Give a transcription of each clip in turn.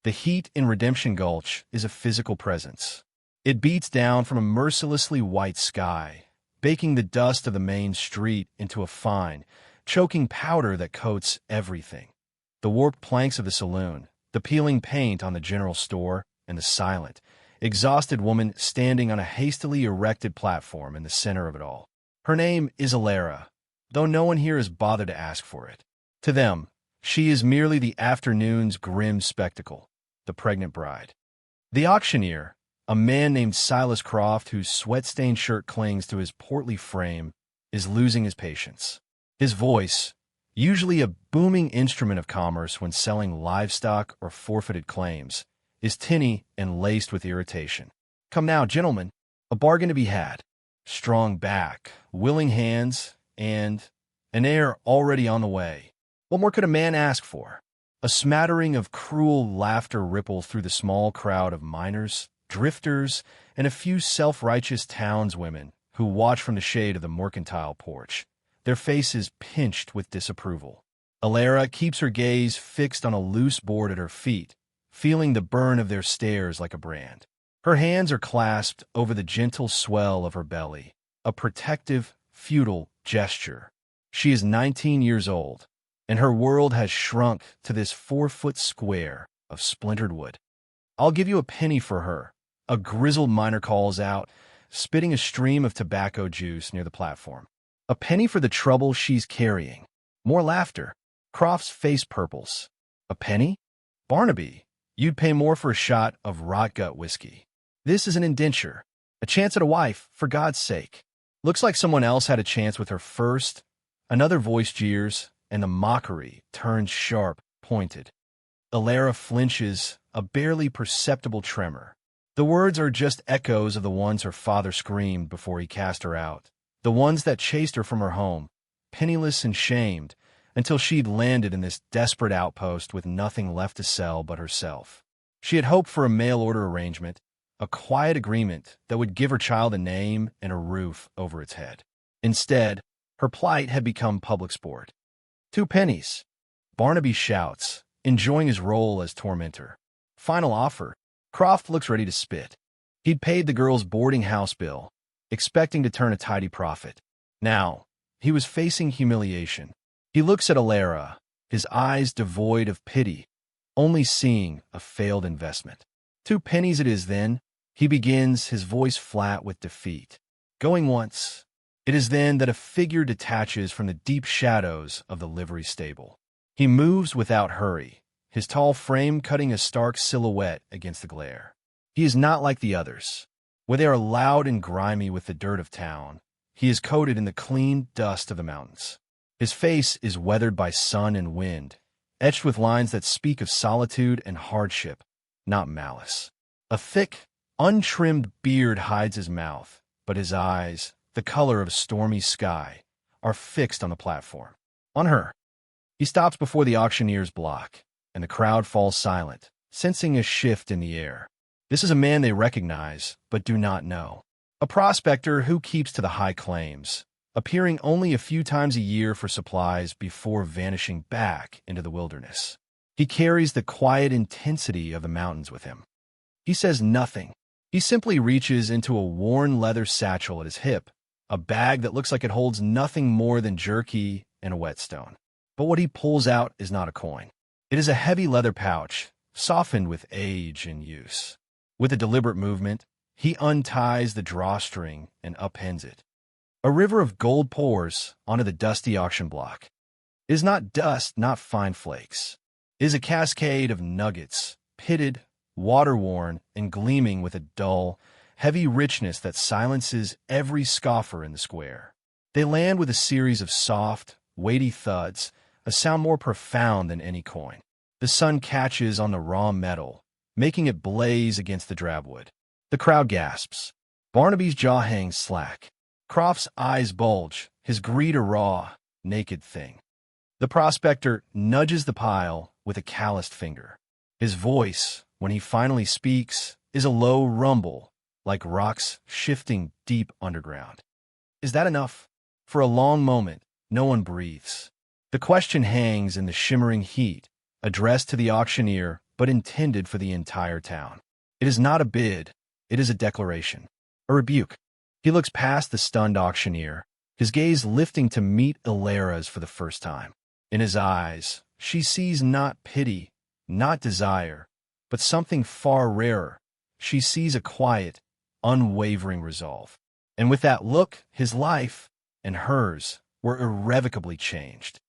The heat in Redemption Gulch is a physical presence. It beats down from a mercilessly white sky, baking the dust of the main street into a fine, choking powder that coats everything. The warped planks of the saloon, the peeling paint on the general store, and the silent, exhausted woman standing on a hastily erected platform in the center of it all. Her name is Alara, though no one here has bothered to ask for it. To them, she is merely the afternoon's grim spectacle, the pregnant bride. The auctioneer, a man named Silas Croft whose sweat-stained shirt clings to his portly frame, is losing his patience. His voice, usually a booming instrument of commerce when selling livestock or forfeited claims, is tinny and laced with irritation. Come now, gentlemen, a bargain to be had. Strong back, willing hands, and an heir already on the way. What more could a man ask for? A smattering of cruel laughter ripples through the small crowd of miners, drifters, and a few self-righteous townswomen who watch from the shade of the mercantile porch, their faces pinched with disapproval. Alara keeps her gaze fixed on a loose board at her feet, feeling the burn of their stares like a brand. Her hands are clasped over the gentle swell of her belly, a protective, futile gesture. She is 19 years old, and her world has shrunk to this 4-foot square of splintered wood. "I'll give you a penny for her," a grizzled miner calls out, spitting a stream of tobacco juice near the platform. "A penny for the trouble she's carrying." More laughter. Croft's face purples. "A penny? Barnaby, you'd pay more for a shot of rot-gut whiskey. This is an indenture. A chance at a wife, for God's sake. Looks like someone else had a chance with her first." Another voice jeers, and the mockery turns sharp, pointed. Alara flinches, a barely perceptible tremor. The words are just echoes of the ones her father screamed before he cast her out, the ones that chased her from her home, penniless and shamed, until she'd landed in this desperate outpost with nothing left to sell but herself. She had hoped for a mail-order arrangement, a quiet agreement that would give her child a name and a roof over its head. Instead, her plight had become public sport. "2 pennies," Barnaby shouts, enjoying his role as tormentor. Final offer. Croft looks ready to spit. He'd paid the girl's boarding house bill, expecting to turn a tidy profit. Now, he was facing humiliation. He looks at Alara, his eyes devoid of pity, only seeing a failed investment. 2 pennies it is then, he begins, his voice flat with defeat. Going once. It is then that a figure detaches from the deep shadows of the livery stable. He moves without hurry, his tall frame cutting a stark silhouette against the glare. He is not like the others. Where they are loud and grimy with the dirt of town, he is coated in the clean dust of the mountains. His face is weathered by sun and wind, etched with lines that speak of solitude and hardship, not malice. A thick, untrimmed beard hides his mouth, but his eyes, the color of a stormy sky, are fixed on the platform. On her. He stops before the auctioneer's block, and the crowd falls silent, sensing a shift in the air. This is a man they recognize, but do not know. A prospector who keeps to the high claims, appearing only a few times a year for supplies before vanishing back into the wilderness. He carries the quiet intensity of the mountains with him. He says nothing. He simply reaches into a worn leather satchel at his hip, a bag that looks like it holds nothing more than jerky and a whetstone. But what he pulls out is not a coin. It is a heavy leather pouch, softened with age and use. With a deliberate movement, he unties the drawstring and upends it. A river of gold pours onto the dusty auction block. It is not dust, not fine flakes. It is a cascade of nuggets, pitted, water-worn, and gleaming with a dull, heavy richness that silences every scoffer in the square. They land with a series of soft, weighty thuds, a sound more profound than any coin. The sun catches on the raw metal, making it blaze against the drabwood. The crowd gasps. Barnaby's jaw hangs slack. Croft's eyes bulge, his greed a raw, naked thing. The prospector nudges the pile with a calloused finger. His voice, when he finally speaks, is a low rumble, like rocks shifting deep underground. Is that enough? For a long moment, no one breathes. The question hangs in the shimmering heat, addressed to the auctioneer, but intended for the entire town. It is not a bid, it is a declaration, a rebuke. He looks past the stunned auctioneer, his gaze lifting to meet Ilara's for the first time. In his eyes, she sees not pity, not desire, but something far rarer. She sees a quiet, unwavering resolve. And with that look, his life and hers were irrevocably changed.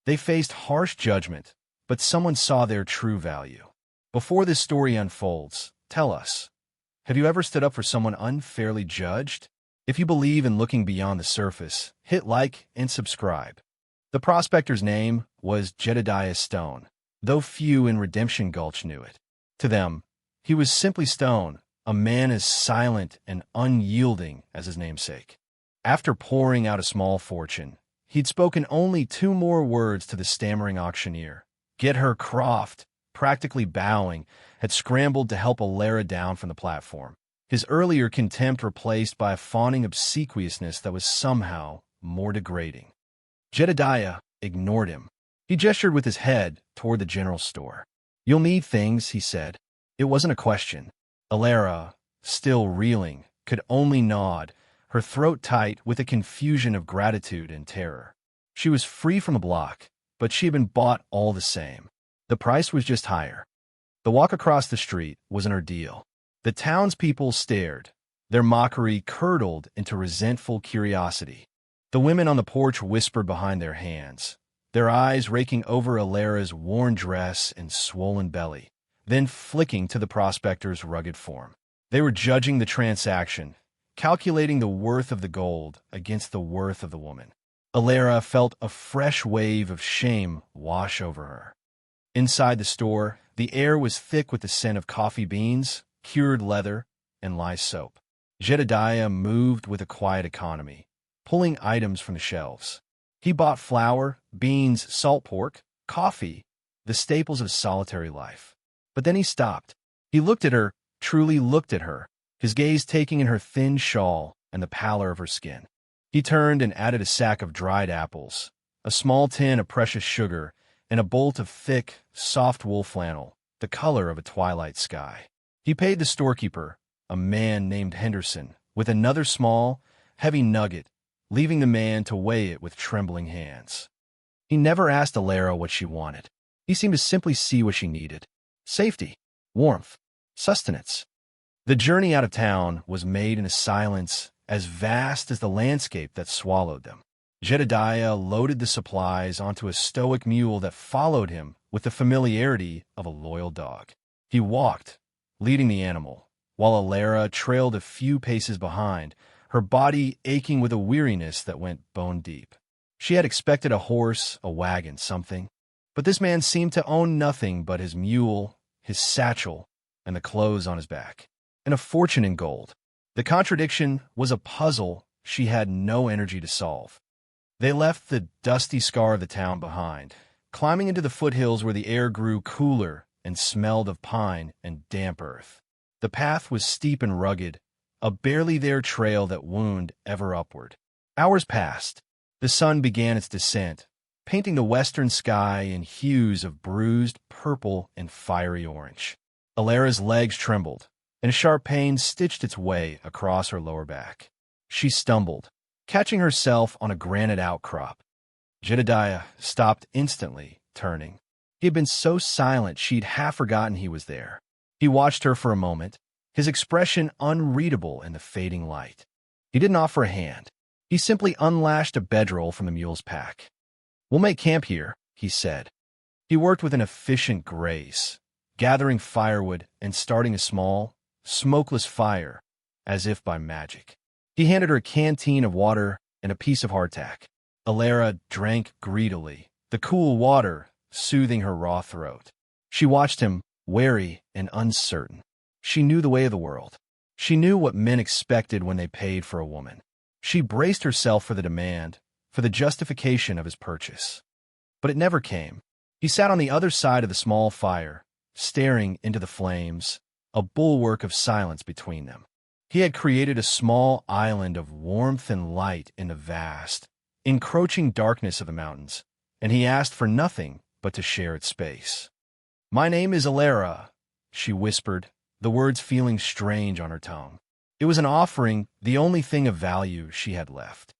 They faced harsh judgment, but someone saw their true value. Before this story unfolds, tell us, have you ever stood up for someone unfairly judged? If you believe in looking beyond the surface, hit like and subscribe. The prospector's name was Jedediah Stone, though few in Redemption Gulch knew it. To them, he was simply Stone, a man as silent and unyielding as his namesake. After pouring out a small fortune, he'd spoken only 2 more words to the stammering auctioneer. Get her Croft, practically bowing, had scrambled to help Ilara down from the platform, his earlier contempt replaced by a fawning obsequiousness that was somehow more degrading. Jedediah ignored him. He gestured with his head toward the general store. You'll need things, he said. It wasn't a question. Ilara, still reeling, could only nod, her throat tight with a confusion of gratitude and terror. She was free from the block, but she had been bought all the same. The price was just higher. The walk across the street was an ordeal. The townspeople stared, their mockery curdled into resentful curiosity. The women on the porch whispered behind their hands, their eyes raking over Ilara's worn dress and swollen belly, then flicking to the prospector's rugged form. They were judging the transaction, calculating the worth of the gold against the worth of the woman. Ilara felt a fresh wave of shame wash over her. Inside the store, the air was thick with the scent of coffee beans, cured leather, and lye soap. Jedediah moved with a quiet economy, pulling items from the shelves. He bought flour, beans, salt pork, coffee, the staples of solitary life. But then he stopped. He looked at her, truly looked at her, his gaze taking in her thin shawl and the pallor of her skin. He turned and added a sack of dried apples, a small tin of precious sugar, and a bolt of thick, soft wool flannel, the color of a twilight sky. He paid the storekeeper, a man named Henderson, with another small, heavy nugget, leaving the man to weigh it with trembling hands. He never asked Ilara what she wanted. He seemed to simply see what she needed. Safety, warmth, sustenance. The journey out of town was made in a silence as vast as the landscape that swallowed them. Jedediah loaded the supplies onto a stoic mule that followed him with the familiarity of a loyal dog. He walked, leading the animal, while Ilara trailed a few paces behind, her body aching with a weariness that went bone deep. She had expected a horse, a wagon, something, but this man seemed to own nothing but his mule, his satchel, and the clothes on his back, and a fortune in gold. The contradiction was a puzzle she had no energy to solve. They left the dusty scar of the town behind, climbing into the foothills where the air grew cooler and smelled of pine and damp earth. The path was steep and rugged, a barely there trail that wound ever upward. Hours passed. The sun began its descent, painting the western sky in hues of bruised purple and fiery orange. Ilara's legs trembled, and a sharp pain stitched its way across her lower back. She stumbled, catching herself on a granite outcrop. Jedediah stopped instantly, turning. He had been so silent she'd half forgotten he was there. He watched her for a moment, his expression unreadable in the fading light. He didn't offer a hand. He simply unlashed a bedroll from the mule's pack. "We'll make camp here," he said. He worked with an efficient grace, gathering firewood and starting a small, smokeless fire, as if by magic. He handed her a canteen of water and a piece of hardtack. Ilara drank greedily, the cool water soothing her raw throat. She watched him, wary and uncertain. She knew the way of the world. She knew what men expected when they paid for a woman. She braced herself for the demand, for the justification of his purchase. But it never came. He sat on the other side of the small fire, staring into the flames, a bulwark of silence between them. He had created a small island of warmth and light in the vast, encroaching darkness of the mountains, and he asked for nothing but to share its space. "My name is Alara," she whispered, the words feeling strange on her tongue. It was an offering, the only thing of value she had left.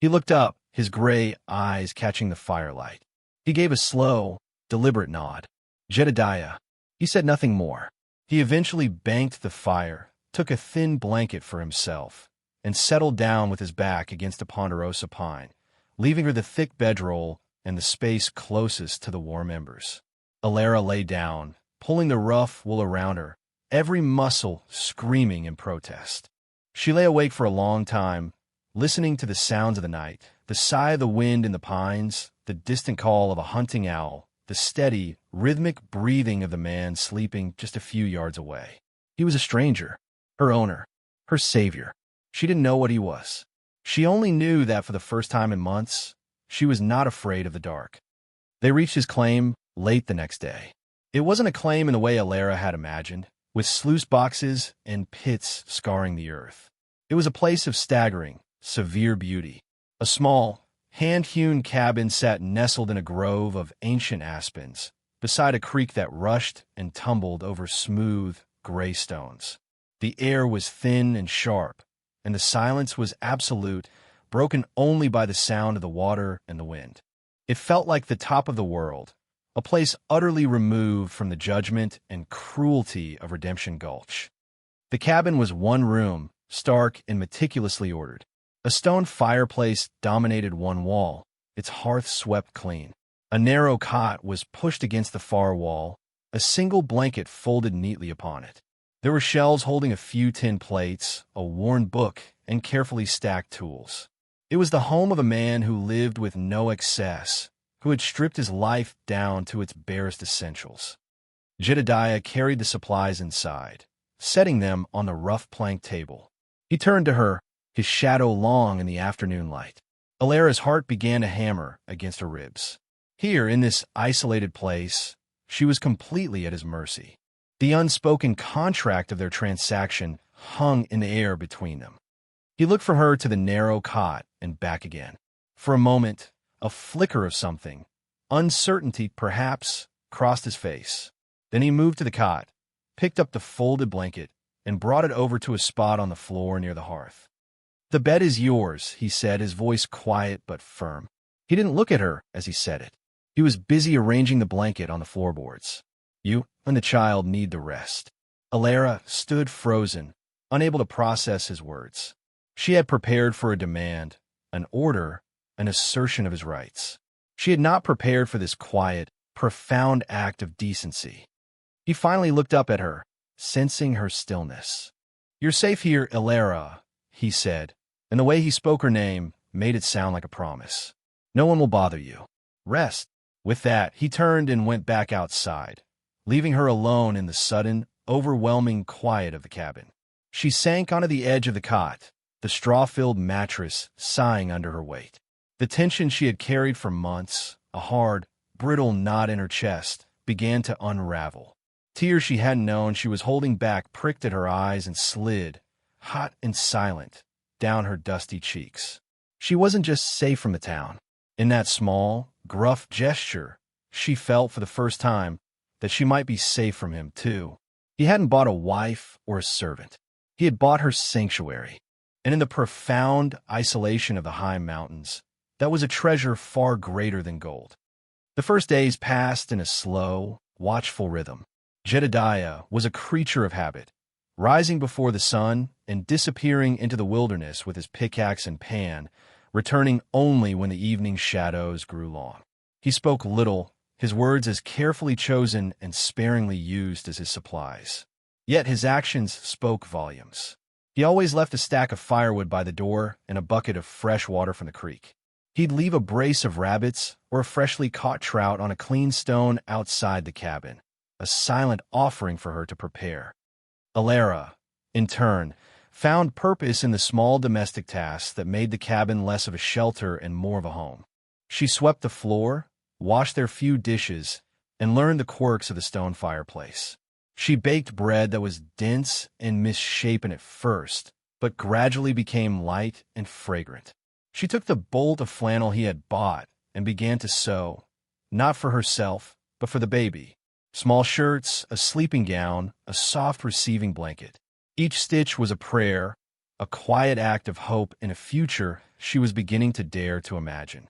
He looked up, his gray eyes catching the firelight. He gave a slow, deliberate nod. "Jedediah." He said nothing more. He eventually banked the fire, took a thin blanket for himself, and settled down with his back against a ponderosa pine, leaving her the thick bedroll and the space closest to the warm embers. Alara lay down, pulling the rough wool around her, every muscle screaming in protest. She lay awake for a long time, listening to the sounds of the night, the sigh of the wind in the pines, the distant call of a hunting owl, the steady, rhythmic breathing of the man sleeping just a few yards away. He was a stranger, her owner, her savior. She didn't know what he was. She only knew that for the first time in months, she was not afraid of the dark. They reached his claim late the next day. It wasn't a claim in the way Alara had imagined, with sluice boxes and pits scarring the earth. It was a place of staggering, severe beauty. A small, hand-hewn cabin sat nestled in a grove of ancient aspens, beside a creek that rushed and tumbled over smooth, gray stones. The air was thin and sharp, and the silence was absolute, broken only by the sound of the water and the wind. It felt like the top of the world, a place utterly removed from the judgment and cruelty of Redemption Gulch. The cabin was one room, stark and meticulously ordered. A stone fireplace dominated one wall, its hearth swept clean. A narrow cot was pushed against the far wall, a single blanket folded neatly upon it. There were shelves holding a few tin plates, a worn book, and carefully stacked tools. It was the home of a man who lived with no excess, who had stripped his life down to its barest essentials. Jedediah carried the supplies inside, setting them on the rough plank table. He turned to her, his shadow long in the afternoon light. Alara's heart began to hammer against her ribs. Here, in this isolated place, she was completely at his mercy. The unspoken contract of their transaction hung in the air between them. He looked from her to the narrow cot and back again. For a moment, a flicker of something, uncertainty perhaps, crossed his face. Then he moved to the cot, picked up the folded blanket, and brought it over to a spot on the floor near the hearth. "The bed is yours," he said, his voice quiet but firm. He didn't look at her as he said it. He was busy arranging the blanket on the floorboards. "You and the child need the rest." Alara stood frozen, unable to process his words. She had prepared for a demand, an order, an assertion of his rights. She had not prepared for this quiet, profound act of decency. He finally looked up at her, sensing her stillness. "You're safe here, Alara," he said, and the way he spoke her name made it sound like a promise. "No one will bother you. Rest." With that, he turned and went back outside, leaving her alone in the sudden, overwhelming quiet of the cabin. She sank onto the edge of the cot, the straw-filled mattress sighing under her weight. The tension she had carried for months, a hard, brittle knot in her chest, began to unravel. Tears she hadn't known she was holding back pricked at her eyes and slid, hot and silent, down her dusty cheeks. She wasn't just safe from the town. In that small, gruff gesture, she felt for the first time that she might be safe from him, too. He hadn't bought a wife or a servant. He had bought her sanctuary. And in the profound isolation of the high mountains, that was a treasure far greater than gold. The first days passed in a slow, watchful rhythm. Jedediah was a creature of habit, rising before the sun and disappearing into the wilderness with his pickaxe and pan, returning only when the evening shadows grew long. He spoke little, his words as carefully chosen and sparingly used as his supplies. Yet his actions spoke volumes. He always left a stack of firewood by the door and a bucket of fresh water from the creek. He'd leave a brace of rabbits or a freshly caught trout on a clean stone outside the cabin, a silent offering for her to prepare. Alara, in turn, found purpose in the small domestic tasks that made the cabin less of a shelter and more of a home. She swept the floor, washed their few dishes, and learned the quirks of the stone fireplace. She baked bread that was dense and misshapen at first, but gradually became light and fragrant. She took the bolt of flannel he had bought and began to sew, not for herself, but for the baby, Small shirts, a sleeping gown, a soft receiving blanket. Each stitch was a prayer, a quiet act of hope in a future she was beginning to dare to imagine.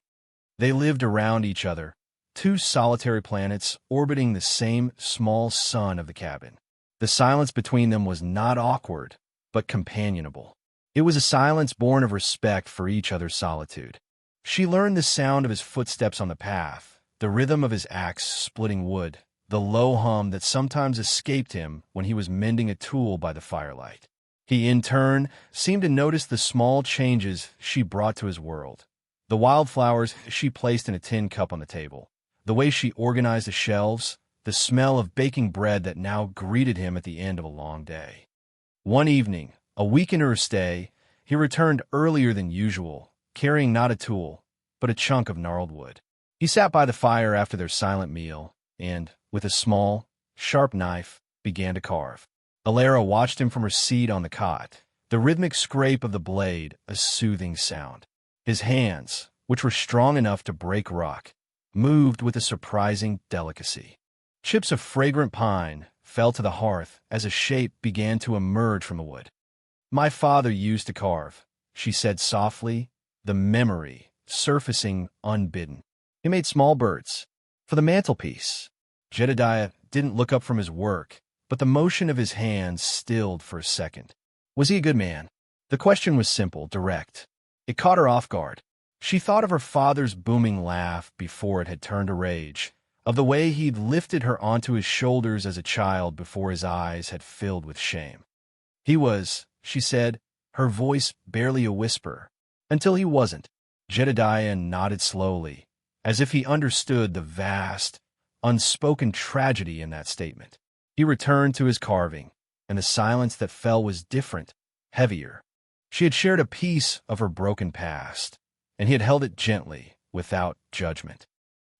They lived around each other, two solitary planets orbiting the same small sun of the cabin. The silence between them was not awkward, but companionable. It was a silence born of respect for each other's solitude. She learned the sound of his footsteps on the path, the rhythm of his axe splitting wood, the low hum that sometimes escaped him when he was mending a tool by the firelight. He, in turn, seemed to notice the small changes she brought to his world. The wildflowers she placed in a tin cup on the table, the way she organized the shelves, the smell of baking bread that now greeted him at the end of a long day. One evening, a week into her stay, he returned earlier than usual, carrying not a tool, but a chunk of gnarled wood. He sat by the fire after their silent meal, and, with a small, sharp knife, began to carve. Alara watched him from her seat on the cot, the rhythmic scrape of the blade a soothing sound. His hands, which were strong enough to break rock, moved with a surprising delicacy. Chips of fragrant pine fell to the hearth as a shape began to emerge from the wood. "My father used to carve," she said softly, the memory surfacing unbidden. "He made small birds for the mantelpiece." Jedediah didn't look up from his work, but the motion of his hands stilled for a second. Was he a good man? The question was simple, direct. It caught her off guard. She thought of her father's booming laugh before it had turned to rage, of the way he'd lifted her onto his shoulders as a child before his eyes had filled with shame. He was, she said, her voice barely a whisper, until he wasn't. Jedediah nodded slowly, as if he understood the vast, unspoken tragedy in that statement. He returned to his carving, and the silence that fell was different, heavier. She had shared a piece of her broken past, and he had held it gently, without judgment.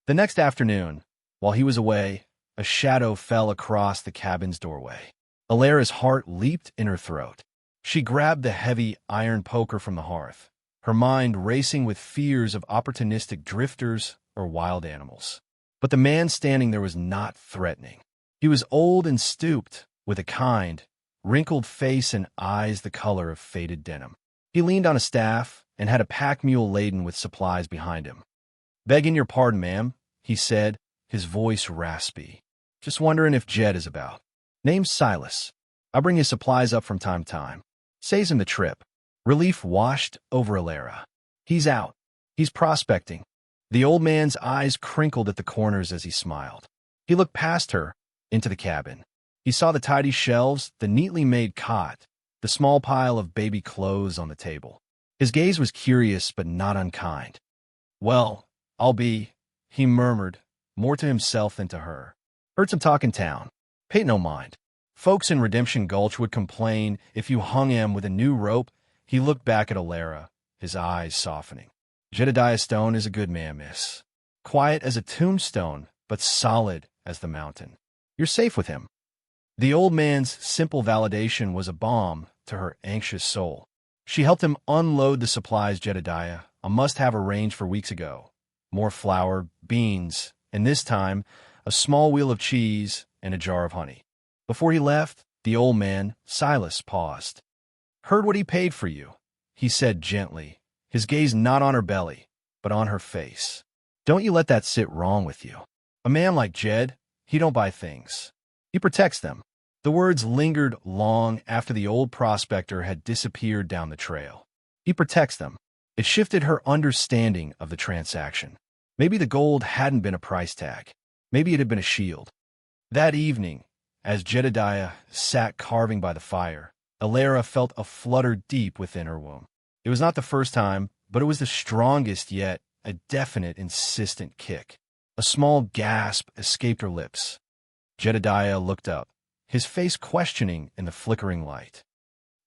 The next afternoon, while he was away, a shadow fell across the cabin's doorway. Alara's heart leaped in her throat. She grabbed the heavy iron poker from the hearth, her mind racing with fears of opportunistic drifters or wild animals. But the man standing there was not threatening. He was old and stooped, with a kind, wrinkled face and eyes the color of faded denim. He leaned on a staff and had a pack mule laden with supplies behind him. "Begging your pardon, ma'am," he said, his voice raspy. "Just wondering if Jed is about. Name's Silas. I'll bring his supplies up from time to time. Saves him the trip." Relief washed over Alara. "He's out. He's prospecting." The old man's eyes crinkled at the corners as he smiled. He looked past her, into the cabin. He saw the tidy shelves, the neatly made cot, the small pile of baby clothes on the table. His gaze was curious but not unkind. "Well, I'll be," he murmured, more to himself than to her. "Heard some talk in town. Pay no mind. Folks in Redemption Gulch would complain if you hung him with a new rope." He looked back at Alara, his eyes softening. "Jedediah Stone is a good man, miss. Quiet as a tombstone, but solid as the mountain. You're safe with him." The old man's simple validation was a balm to her anxious soul. She helped him unload the supplies Jedediah, a must-have arranged for weeks ago. More flour, beans, and this time, a small wheel of cheese and a jar of honey. Before he left, the old man, Silas, paused. "Heard what he paid for you," he said gently, his gaze not on her belly, but on her face. "Don't you let that sit wrong with you. A man like Jed, he don't buy things. He protects them." The words lingered long after the old prospector had disappeared down the trail. "He protects them." It shifted her understanding of the transaction. Maybe the gold hadn't been a price tag. Maybe it had been a shield. That evening, as Jedediah sat carving by the fire, Alara felt a flutter deep within her womb. It was not the first time, but it was the strongest yet, a definite, insistent kick. A small gasp escaped her lips. Jedediah looked up, his face questioning in the flickering light.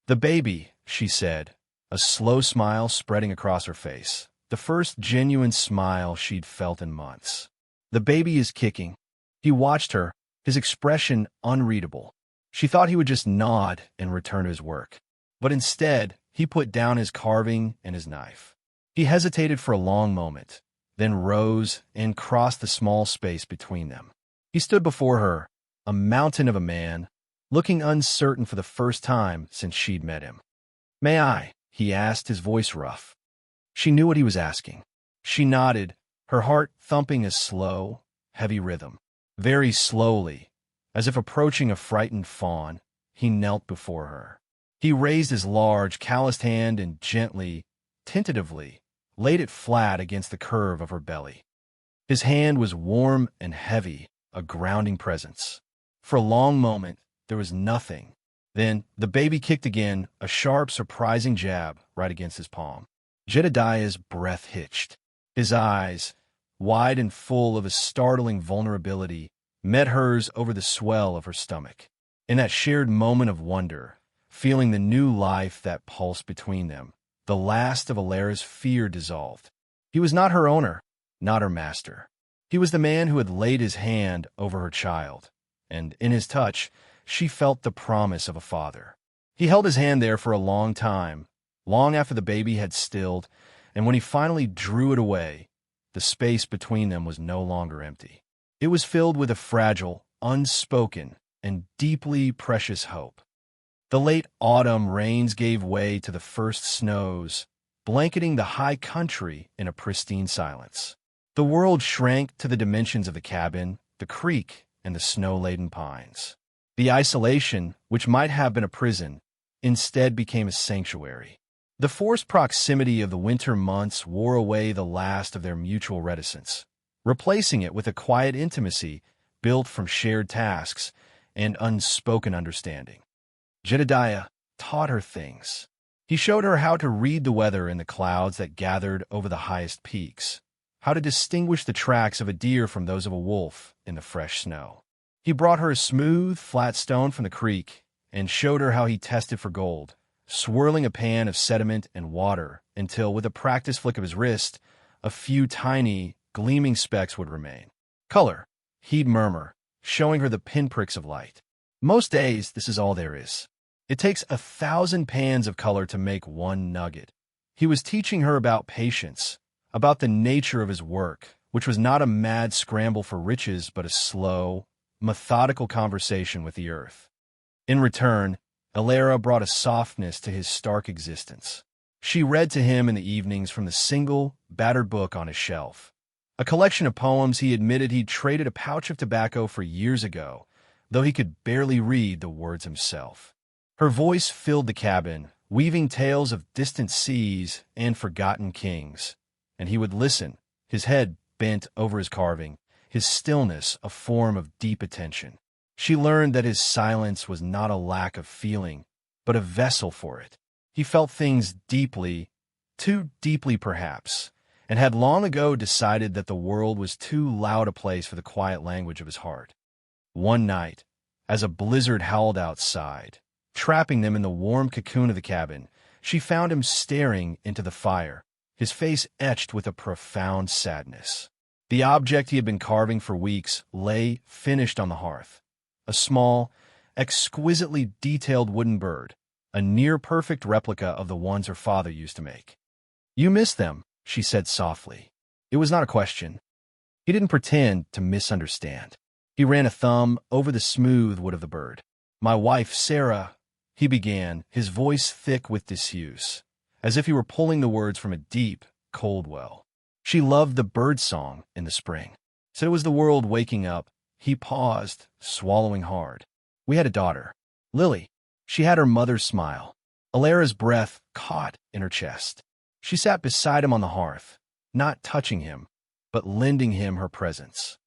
"The baby," she said, a slow smile spreading across her face, the first genuine smile she'd felt in months. "The baby is kicking." He watched her, his expression unreadable. She thought he would just nod and return to his work. But instead, he put down his carving and his knife. He hesitated for a long moment, then rose and crossed the small space between them. He stood before her, a mountain of a man, looking uncertain for the first time since she'd met him. "May I?" he asked, his voice rough. She knew what he was asking. She nodded, her heart thumping a slow, heavy rhythm. Very slowly, as if approaching a frightened fawn, he knelt before her. He raised his large, calloused hand and gently, tentatively, laid it flat against the curve of her belly. His hand was warm and heavy, a grounding presence. For a long moment, there was nothing. Then, the baby kicked again, a sharp, surprising jab right against his palm. Jedediah's breath hitched. His eyes, wide and full of a startling vulnerability, met hers over the swell of her stomach. In that shared moment of wonder, feeling the new life that pulsed between them, the last of Alara's fear dissolved. He was not her owner, not her master. He was the man who had laid his hand over her child, and in his touch, she felt the promise of a father. He held his hand there for a long time, long after the baby had stilled, and when he finally drew it away, the space between them was no longer empty. It was filled with a fragile, unspoken, and deeply precious hope. The late autumn rains gave way to the first snows, blanketing the high country in a pristine silence. The world shrank to the dimensions of the cabin, the creek, and the snow-laden pines. The isolation, which might have been a prison, instead became a sanctuary. The forced proximity of the winter months wore away the last of their mutual reticence, replacing it with a quiet intimacy built from shared tasks and unspoken understanding. Jedediah taught her things. He showed her how to read the weather in the clouds that gathered over the highest peaks, how to distinguish the tracks of a deer from those of a wolf in the fresh snow. He brought her a smooth, flat stone from the creek and showed her how he tested for gold, swirling a pan of sediment and water until, with a practiced flick of his wrist, a few tiny, gleaming specks would remain. "Color," he'd murmur, showing her the pinpricks of light. "Most days, this is all there is. It takes 1,000 pans of color to make one nugget." He was teaching her about patience, about the nature of his work, which was not a mad scramble for riches but a slow, methodical conversation with the earth. In return, Alara brought a softness to his stark existence. She read to him in the evenings from the single, battered book on his shelf, a collection of poems he admitted he'd traded a pouch of tobacco for years ago, though he could barely read the words himself. Her voice filled the cabin, weaving tales of distant seas and forgotten kings, and he would listen, his head bent over his carving, his stillness a form of deep attention. She learned that his silence was not a lack of feeling, but a vessel for it. He felt things deeply, too deeply perhaps, and had long ago decided that the world was too loud a place for the quiet language of his heart. One night, as a blizzard howled outside, trapping them in the warm cocoon of the cabin, she found him staring into the fire, his face etched with a profound sadness. The object he had been carving for weeks lay finished on the hearth, a small, exquisitely detailed wooden bird, a near-perfect replica of the ones her father used to make. "You miss them," she said softly. It was not a question. He didn't pretend to misunderstand. He ran a thumb over the smooth wood of the bird. "My wife, Sarah," he began, his voice thick with disuse, as if he were pulling the words from a deep, cold well. "She loved the bird song in the spring. So it was the world waking up." He paused, swallowing hard. "We had a daughter, Lily. She had her mother's smile." Alara's breath caught in her chest. She sat beside him on the hearth, not touching him, but lending him her presence.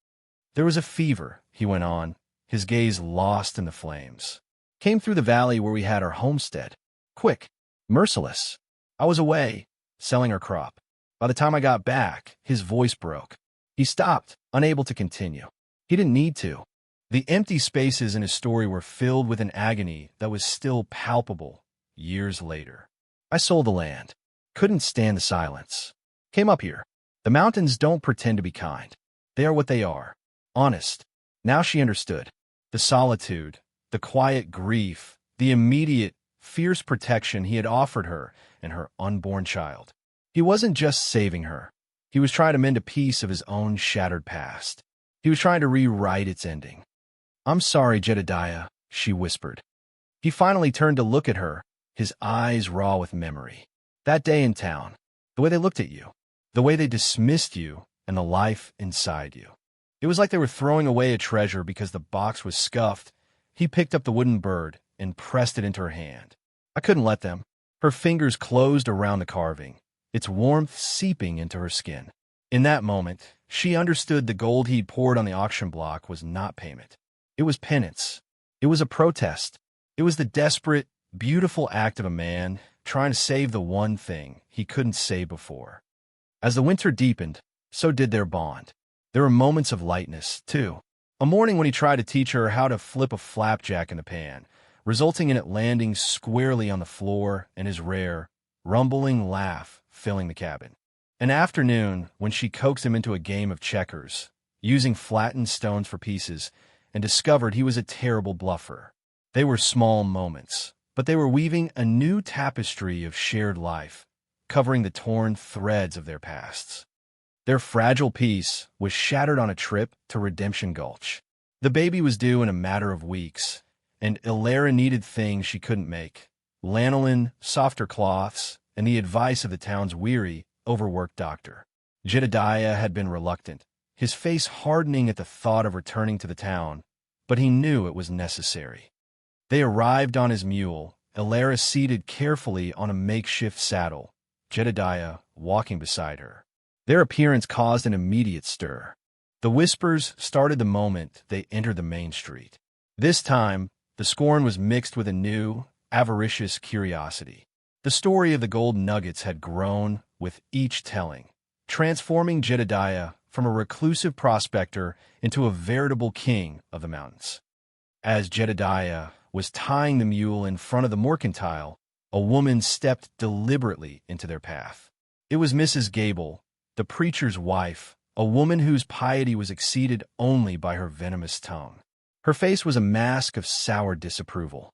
"There was a fever," he went on, his gaze lost in the flames. "Came through the valley where we had our homestead. Quick, merciless. I was away, selling our crop. By the time I got back, his voice broke. He stopped, unable to continue. He didn't need to. The empty spaces in his story were filled with an agony that was still palpable years later. I sold the land. Couldn't stand the silence. Came up here. The mountains don't pretend to be kind. They are what they are. Honest." Now she understood. The solitude, the quiet grief, the immediate, fierce protection he had offered her and her unborn child. He wasn't just saving her. He was trying to mend a piece of his own shattered past. He was trying to rewrite its ending. "I'm sorry, Jedediah," she whispered. He finally turned to look at her, his eyes raw with memory. That day in town, the way they looked at you, the way they dismissed you and the life inside you. It was like they were throwing away a treasure because the box was scuffed. He picked up the wooden bird and pressed it into her hand. I couldn't let them. Her fingers closed around the carving, its warmth seeping into her skin. In that moment, she understood the gold he'd poured on the auction block was not payment. It was penance. It was a protest. It was the desperate, beautiful act of a man trying to save the one thing he couldn't save before. As the winter deepened, so did their bond. There were moments of lightness, too. A morning when he tried to teach her how to flip a flapjack in the pan, resulting in it landing squarely on the floor and his rare, rumbling laugh filling the cabin. An afternoon when she coaxed him into a game of checkers, using flattened stones for pieces, and discovered he was a terrible bluffer. They were small moments, but they were weaving a new tapestry of shared life, covering the torn threads of their pasts. Their fragile peace was shattered on a trip to Redemption Gulch. The baby was due in a matter of weeks, and Ilera needed things she couldn't make: lanolin, softer cloths, and the advice of the town's weary, overworked doctor. Jedediah had been reluctant, his face hardening at the thought of returning to the town, but he knew it was necessary. They arrived on his mule, Ilera seated carefully on a makeshift saddle, Jedediah walking beside her. Their appearance caused an immediate stir. The whispers started the moment they entered the main street. This time, the scorn was mixed with a new, avaricious curiosity. The story of the gold nuggets had grown with each telling, transforming Jedediah from a reclusive prospector into a veritable king of the mountains. As Jedediah was tying the mule in front of the mercantile, a woman stepped deliberately into their path. It was Mrs. Gable, the preacher's wife, a woman whose piety was exceeded only by her venomous tongue. Her face was a mask of sour disapproval.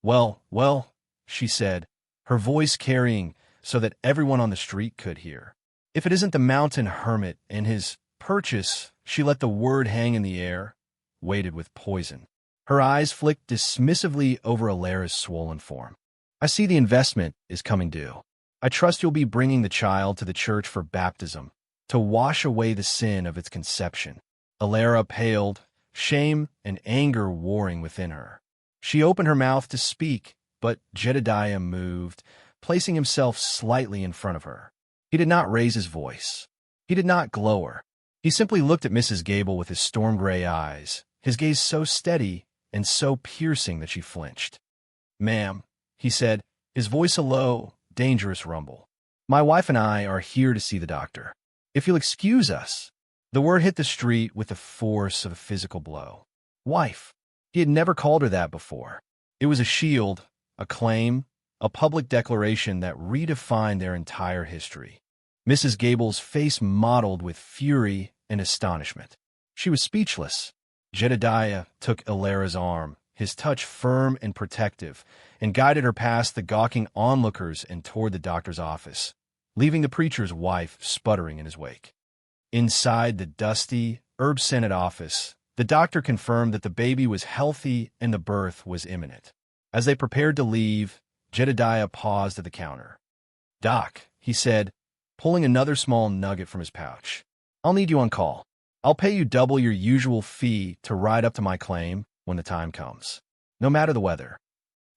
Well, she said, her voice carrying so that everyone on the street could hear. If it isn't the mountain hermit and his purchase, she let the word hang in the air, weighted with poison. Her eyes flicked dismissively over Ilera's swollen form. "I see the investment is coming due. I trust you'll be bringing the child to the church for baptism, to wash away the sin of its conception." Ilera paled, shame and anger warring within her. She opened her mouth to speak, but Jedediah moved, placing himself slightly in front of her. He did not raise his voice. He did not glower. He simply looked at Mrs. Gable with his storm-gray eyes, his gaze so steady and so piercing that she flinched. "Ma'am," he said, his voice a low, dangerous rumble, "my wife and I are here to see the doctor. If you'll excuse us." The word hit the street with the force of a physical blow. Wife. He had never called her that before. It was a shield, a claim, a public declaration that redefined their entire history. Mrs. Gable's face mottled with fury and astonishment. She was speechless. Jedediah took Ilera's arm, his touch firm and protective, and guided her past the gawking onlookers and toward the doctor's office, leaving the preacher's wife sputtering in his wake. Inside the dusty, herb-scented office, the doctor confirmed that the baby was healthy and the birth was imminent. As they prepared to leave, Jedediah paused at the counter. "Doc," he said, pulling another small nugget from his pouch, "I'll need you on call. I'll pay you double your usual fee to ride up to my claim when the time comes, no matter the weather."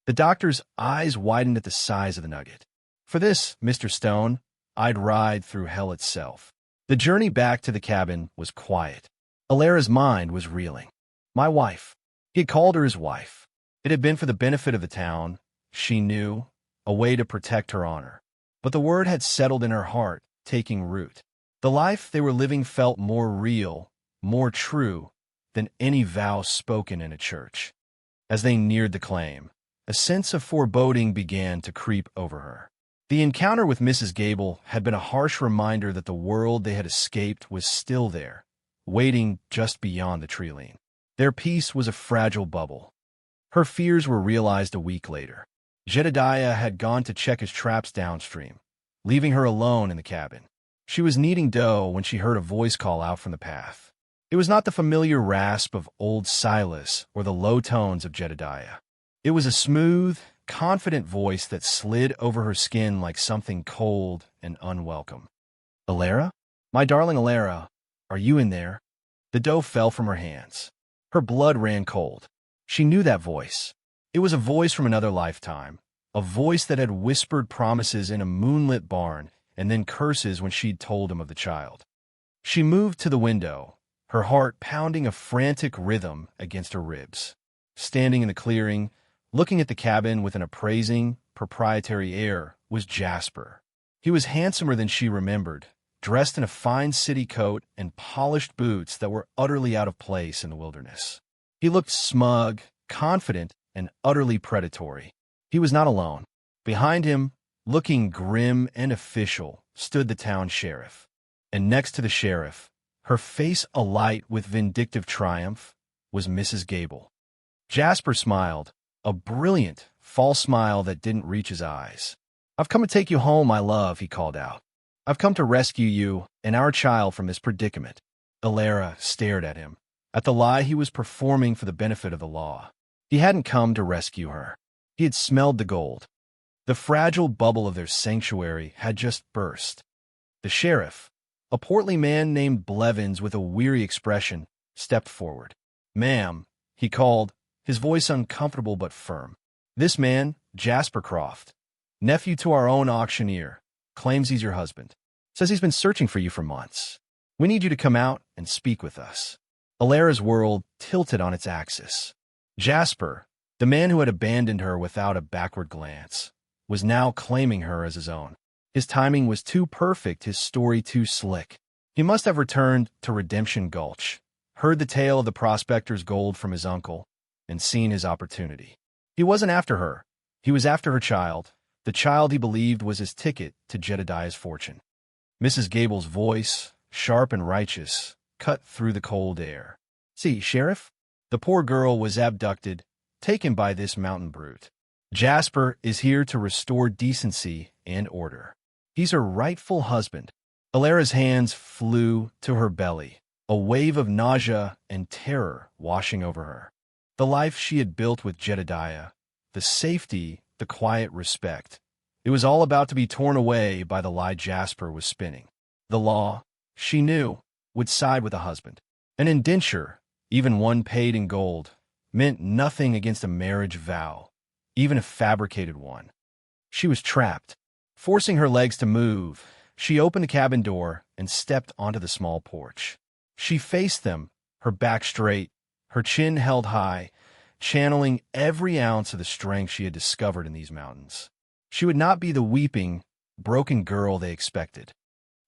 The doctor's eyes widened at the size of the nugget. "For this, Mr. Stone, I'd ride through hell itself." The journey back to the cabin was quiet. Ilera's mind was reeling. My wife. He had called her his wife. It had been for the benefit of the town, she knew, a way to protect her honor. But the word had settled in her heart, taking root. The life they were living felt more real, more true, than any vow spoken in a church. As they neared the claim, a sense of foreboding began to creep over her. The encounter with Mrs. Gable had been a harsh reminder that the world they had escaped was still there, waiting just beyond the tree-line. Their peace was a fragile bubble. Her fears were realized a week later. Jedediah had gone to check his traps downstream, leaving her alone in the cabin. She was kneading dough when she heard a voice call out from the path. It was not the familiar rasp of old Silas or the low tones of Jedediah. It was a smooth, confident voice that slid over her skin like something cold and unwelcome. "Alara? My darling Alara, are you in there?" The dough fell from her hands. Her blood ran cold. She knew that voice. It was a voice from another lifetime, a voice that had whispered promises in a moonlit barn and then curses when she'd told him of the child. She moved to the window, her heart pounding a frantic rhythm against her ribs. Standing in the clearing, looking at the cabin with an appraising, proprietary air, was Jasper. He was handsomer than she remembered, dressed in a fine city coat and polished boots that were utterly out of place in the wilderness. He looked smug, confident, and utterly predatory. He was not alone. Behind him, looking grim and official, stood the town sheriff. And next to the sheriff, her face alight with vindictive triumph, was Mrs. Gable. Jasper smiled, a brilliant, false smile that didn't reach his eyes. "I've come to take you home, my love," he called out. "I've come to rescue you and our child from this predicament." Alara stared at him, at the lie he was performing for the benefit of the law. He hadn't come to rescue her. He had smelled the gold. The fragile bubble of their sanctuary had just burst. The sheriff, a portly man named Blevins with a weary expression, stepped forward. "Ma'am," he called, his voice uncomfortable but firm. "This man, Jasper Croft, nephew to our own auctioneer, claims he's your husband. Says he's been searching for you for months. We need you to come out and speak with us." Alara's world tilted on its axis. Jasper, the man who had abandoned her without a backward glance, was now claiming her as his own. His timing was too perfect, his story too slick. He must have returned to Redemption Gulch, heard the tale of the prospector's gold from his uncle, and seen his opportunity. He wasn't after her. He was after her child, the child he believed was his ticket to Jedediah's fortune. Mrs. Gable's voice, sharp and righteous, cut through the cold air. "See, Sheriff, the poor girl was abducted, taken by this mountain brute. Jasper is here to restore decency and order. He's her rightful husband." Alara's hands flew to her belly, a wave of nausea and terror washing over her. The life she had built with Jedediah, the safety, the quiet respect, it was all about to be torn away by the lie Jasper was spinning. The law, she knew, would side with a husband. An indenture, even one paid in gold, meant nothing against a marriage vow, even a fabricated one. She was trapped. Forcing her legs to move, she opened the cabin door and stepped onto the small porch. She faced them, her back straight, her chin held high, channeling every ounce of the strength she had discovered in these mountains. She would not be the weeping, broken girl they expected.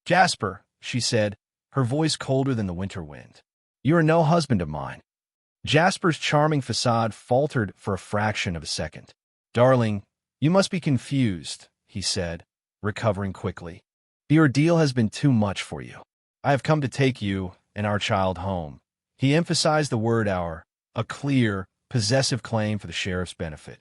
"Jasper," she said, her voice colder than the winter wind, "you are no husband of mine." Jasper's charming facade faltered for a fraction of a second. "Darling, you must be confused," he said, recovering quickly. "The ordeal has been too much for you. I have come to take you and our child home." He emphasized the word "our," a clear, possessive claim for the sheriff's benefit.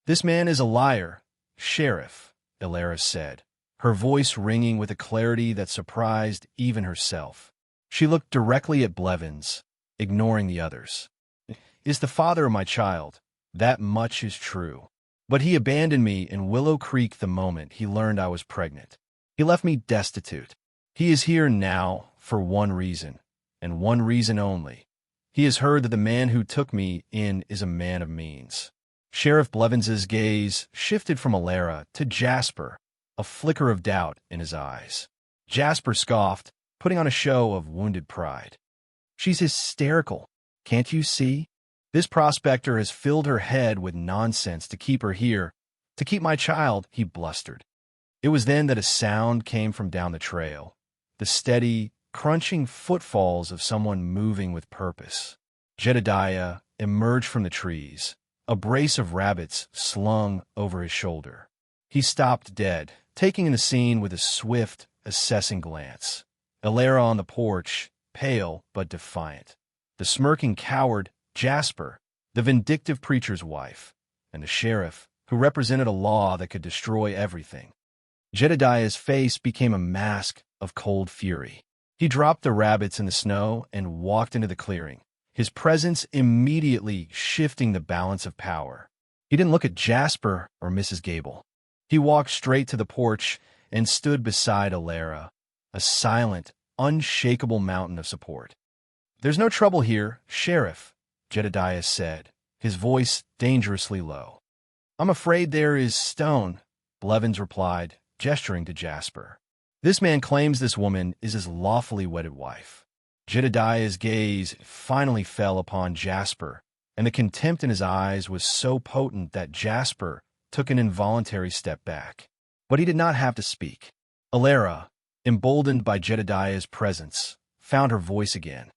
"This man is a liar, Sheriff," Alara said, her voice ringing with a clarity that surprised even herself. She looked directly at Blevins, ignoring the others. "Is the father of my child. That much is true. But he abandoned me in Willow Creek the moment he learned I was pregnant. He left me destitute. He is here now for one reason, and one reason only. He has heard that the man who took me in is a man of means." Sheriff Blevins's gaze shifted from Alara to Jasper, a flicker of doubt in his eyes. Jasper scoffed, putting on a show of wounded pride. "She's hysterical. Can't you see? This prospector has filled her head with nonsense to keep her here, to keep my child," he blustered. It was then that a sound came from down the trail, the steady, crunching footfalls of someone moving with purpose. Jedediah emerged from the trees, a brace of rabbits slung over his shoulder. He stopped dead, taking in the scene with a swift, assessing glance. Alara on the porch, pale but defiant. The smirking coward, Jasper, the vindictive preacher's wife, and the sheriff, who represented a law that could destroy everything. Jedediah's face became a mask of cold fury. He dropped the rabbits in the snow and walked into the clearing, his presence immediately shifting the balance of power. He didn't look at Jasper or Mrs. Gable. He walked straight to the porch and stood beside Alara, a silent, unshakable mountain of support. "There's no trouble here, Sheriff," Jedediah said, his voice dangerously low. "I'm afraid there is, Stone," Blevins replied, gesturing to Jasper. "This man claims this woman is his lawfully wedded wife." Jedediah's gaze finally fell upon Jasper, and the contempt in his eyes was so potent that Jasper took an involuntary step back. But he did not have to speak. Alara, emboldened by Jedediah's presence, found her voice again.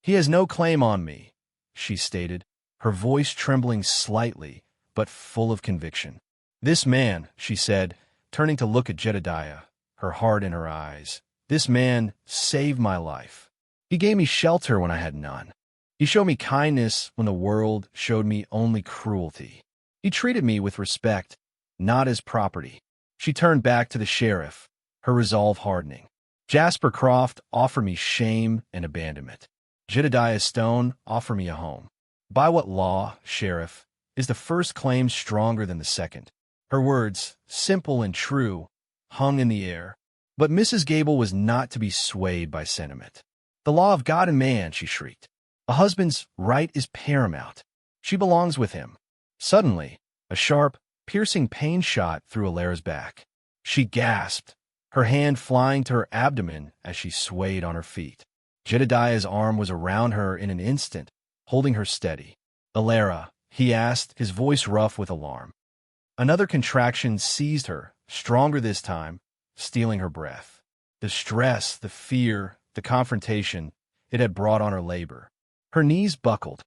"He has no claim on me," she stated, her voice trembling slightly, but full of conviction. "This man," she said, turning to look at Jedediah, her heart in her eyes, "this man saved my life. He gave me shelter when I had none. He showed me kindness when the world showed me only cruelty. He treated me with respect, not as property." She turned back to the sheriff, her resolve hardening. "Jasper Croft offered me shame and abandonment. Jedediah Stone offered me a home. By what law, Sheriff, is the first claim stronger than the second?" Her words, simple and true, hung in the air. But Mrs. Gable was not to be swayed by sentiment. "The law of God and man," she shrieked. "A husband's right is paramount. She belongs with him." Suddenly, a sharp, piercing pain shot through Alara's back. She gasped, her hand flying to her abdomen as she swayed on her feet. Jedediah's arm was around her in an instant, holding her steady. "Alara," he asked, his voice rough with alarm. Another contraction seized her, stronger this time, stealing her breath. The stress, the fear, the confrontation it had brought on her labor. Her knees buckled.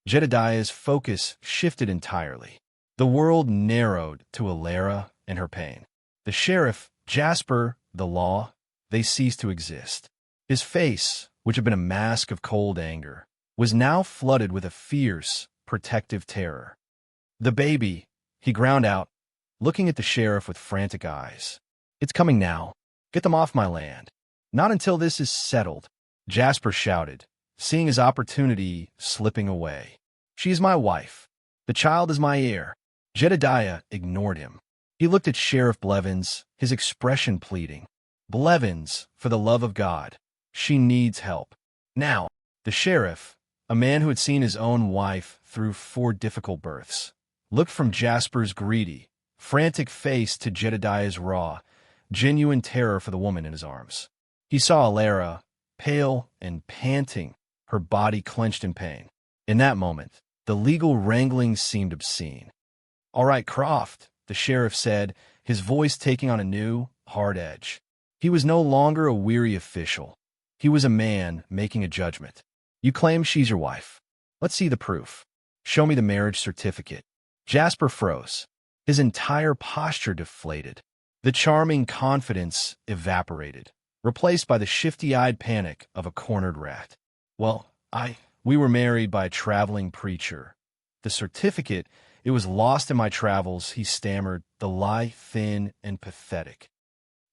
Jedediah's focus shifted entirely. The world narrowed to Alara and her pain. The sheriff, Jasper, the law, they ceased to exist. His face, which had been a mask of cold anger, was now flooded with a fierce, protective terror. "The baby," he ground out, looking at the sheriff with frantic eyes. "It's coming now. Get them off my land." "Not until this is settled," Jasper shouted, seeing his opportunity slipping away. "She is my wife. The child is my heir." Jedediah ignored him. He looked at Sheriff Blevins, his expression pleading. "Blevins, for the love of God. She needs help. Now." The sheriff, a man who had seen his own wife through 4 difficult births, looked from Jasper's greedy, frantic face to Jedediah's raw, genuine terror for the woman in his arms. He saw Alara, pale and panting, her body clenched in pain. In that moment, the legal wranglings seemed obscene. "All right, Croft," the sheriff said, his voice taking on a new, hard edge. He was no longer a weary official. He was a man making a judgment. "You claim she's your wife. Let's see the proof. Show me the marriage certificate." Jasper froze. His entire posture deflated. The charming confidence evaporated, replaced by the shifty-eyed panic of a cornered rat. "Well, we were married by a traveling preacher. The certificate, it was lost in my travels," he stammered, the lie thin and pathetic.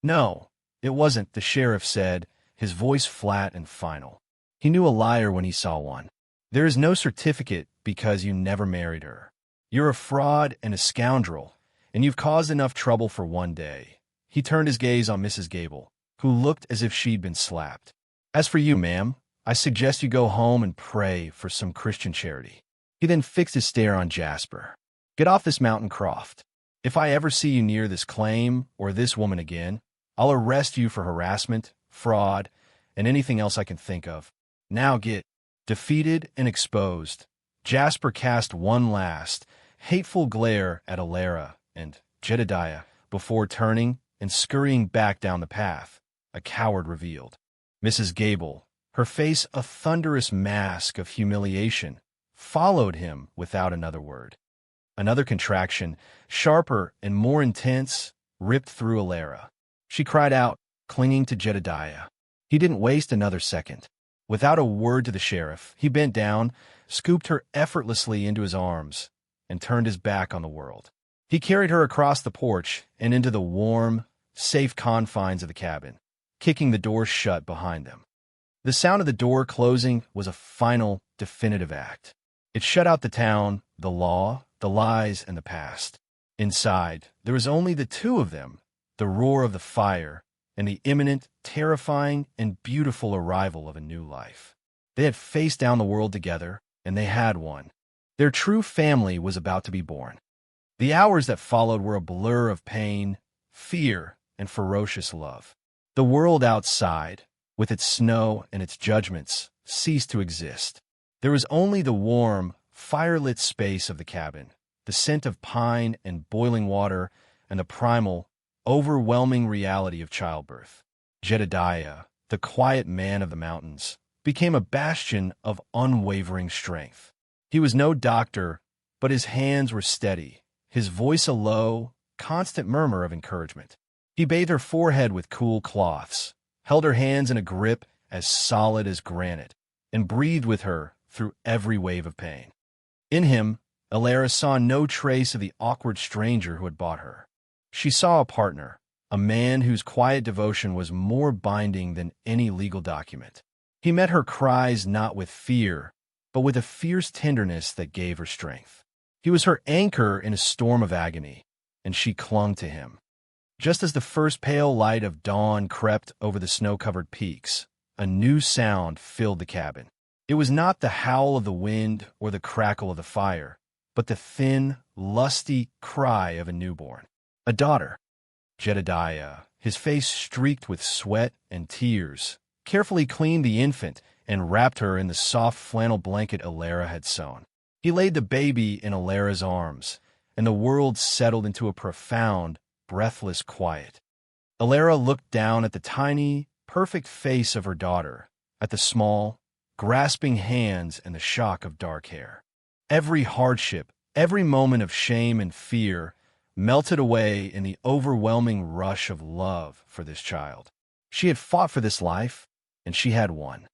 "No, it wasn't," the sheriff said, his voice flat and final. He knew a liar when he saw one. "There is no certificate because you never married her. You're a fraud and a scoundrel, and you've caused enough trouble for one day." He turned his gaze on Mrs. Gable, who looked as if she'd been slapped. "As for you, ma'am, I suggest you go home and pray for some Christian charity." He then fixed his stare on Jasper. "Get off this mountain, Croft. If I ever see you near this claim or this woman again, I'll arrest you for harassment, fraud, and anything else I can think of. Now get." Defeated and exposed, Jasper cast one last, hateful glare at Alara and Jedediah before turning and scurrying back down the path, a coward revealed. Mrs. Gable, her face a thunderous mask of humiliation, followed him without another word. Another contraction, sharper and more intense, ripped through Alara. She cried out, clinging to Jedediah. He didn't waste another second. Without a word to the sheriff, he bent down, scooped her effortlessly into his arms, and turned his back on the world. He carried her across the porch and into the warm, safe confines of the cabin, kicking the door shut behind them. The sound of the door closing was a final, definitive act. It shut out the town, the law, the lies, and the past. Inside, there was only the two of them, the roar of the fire, and the imminent, terrifying, and beautiful arrival of a new life. They had faced down the world together, and they had won. Their true family was about to be born. The hours that followed were a blur of pain, fear, and ferocious love. The world outside, with its snow and its judgments, ceased to exist. There was only the warm, fire-lit space of the cabin, the scent of pine and boiling water, and the primal, overwhelming reality of childbirth. Jedediah, the quiet man of the mountains, became a bastion of unwavering strength. He was no doctor, but his hands were steady, his voice a low, constant murmur of encouragement. He bathed her forehead with cool cloths, held her hands in a grip as solid as granite, and breathed with her through every wave of pain. In him, Alara saw no trace of the awkward stranger who had bought her. She saw a partner, a man whose quiet devotion was more binding than any legal document. He met her cries not with fear, but with a fierce tenderness that gave her strength. He was her anchor in a storm of agony, and she clung to him. Just as the first pale light of dawn crept over the snow-covered peaks, a new sound filled the cabin. It was not the howl of the wind or the crackle of the fire, but the thin, lusty cry of a newborn. A daughter. Jedediah, his face streaked with sweat and tears, carefully cleaned the infant and wrapped her in the soft flannel blanket Alara had sewn. He laid the baby in Alara's arms, and the world settled into a profound, breathless quiet. Alara looked down at the tiny, perfect face of her daughter, at the small, grasping hands and the shock of dark hair. Every hardship, every moment of shame and fear melted away in the overwhelming rush of love for this child. She had fought for this life, and she had won.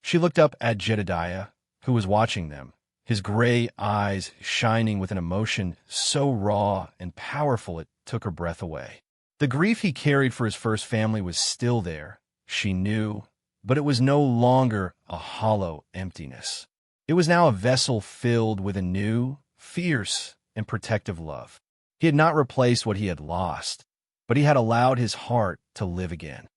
She looked up at Jedediah, who was watching them, his gray eyes shining with an emotion so raw and powerful it took her breath away. The grief he carried for his first family was still there, she knew, but it was no longer a hollow emptiness. It was now a vessel filled with a new, fierce, and protective love. He had not replaced what he had lost, but he had allowed his heart to live again.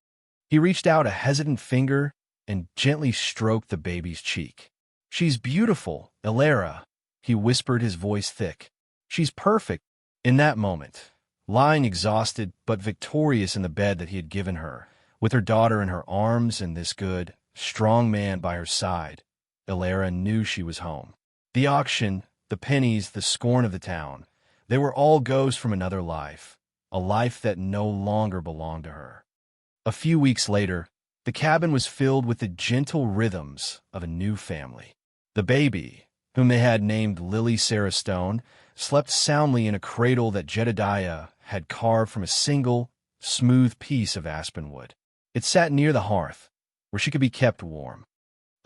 He reached out a hesitant finger and gently stroked the baby's cheek. "She's beautiful, Alara," he whispered, his voice thick. "She's perfect." In that moment, lying exhausted but victorious in the bed that he had given her, with her daughter in her arms and this good, strong man by her side, Alara knew she was home. The auction, the pennies, the scorn of the town, they were all ghosts from another life, a life that no longer belonged to her. A few weeks later, the cabin was filled with the gentle rhythms of a new family. The baby, whom they had named Lily Sarah Stone, slept soundly in a cradle that Jedediah had carved from a single, smooth piece of aspen wood. It sat near the hearth, where she could be kept warm.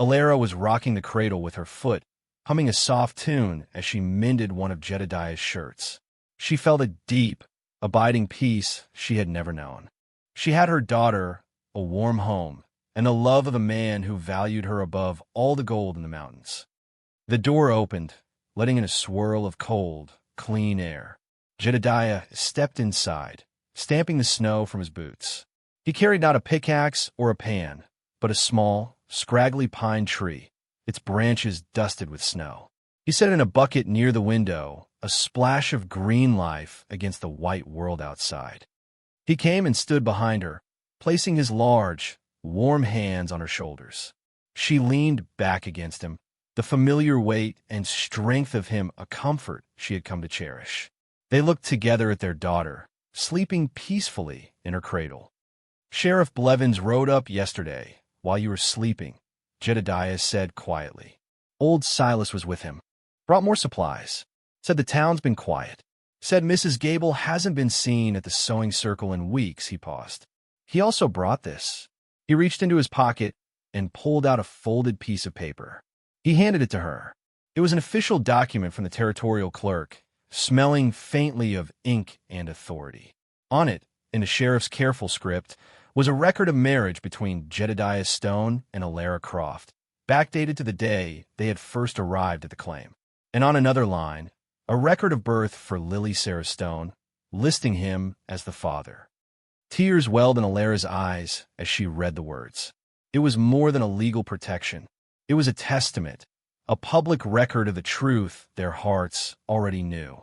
Alara was rocking the cradle with her foot, humming a soft tune as she mended one of Jedediah's shirts. She felt a deep, abiding peace she had never known. She had her daughter, a warm home, and the love of a man who valued her above all the gold in the mountains. The door opened, letting in a swirl of cold, clean air. Jedediah stepped inside, stamping the snow from his boots. He carried not a pickaxe or a pan, but a small, scraggly pine tree, its branches dusted with snow. He set it in a bucket near the window, a splash of green life against the white world outside. He came and stood behind her, placing his large, warm hands on her shoulders. She leaned back against him, the familiar weight and strength of him a comfort she had come to cherish. They looked together at their daughter, sleeping peacefully in her cradle. "Sheriff Blevins rode up yesterday, while you were sleeping," Jedediah said quietly. "Old Silas was with him. Brought more supplies. Said the town's been quiet. Said Mrs. Gable hasn't been seen at the sewing circle in weeks," he paused. "He also brought this." He reached into his pocket and pulled out a folded piece of paper. He handed it to her. It was an official document from the territorial clerk, smelling faintly of ink and authority. On it, in the sheriff's careful script, was a record of marriage between Jedediah Stone and Alara Croft, backdated to the day they had first arrived at the claim. And on another line, a record of birth for Lily Sarah Stone, listing him as the father. Tears welled in Alara's eyes as she read the words. It was more than a legal protection. It was a testament, a public record of the truth their hearts already knew.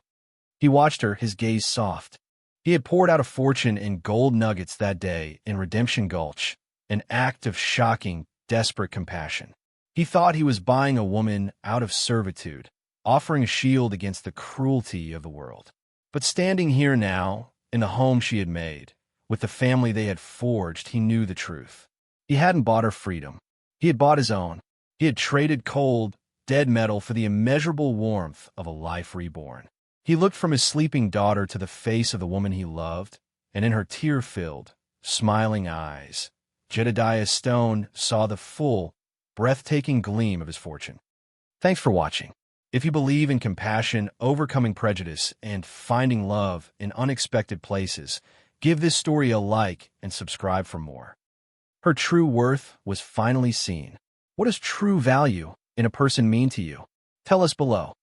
He watched her, his gaze soft. He had poured out a fortune in gold nuggets that day in Redemption Gulch, an act of shocking, desperate compassion. He thought he was buying a woman out of servitude, offering a shield against the cruelty of the world. But standing here now, in the home she had made, with the family they had forged, he knew the truth. He hadn't bought her freedom. He had bought his own. He had traded cold, dead metal for the immeasurable warmth of a life reborn. He looked from his sleeping daughter to the face of the woman he loved, and in her tear-filled, smiling eyes, Jedediah Stone saw the full, breathtaking gleam of his fortune. Thanks for watching. If you believe in compassion, overcoming prejudice, and finding love in unexpected places, give this story a like and subscribe for more. Her true worth was finally seen. What does true value in a person mean to you? Tell us below.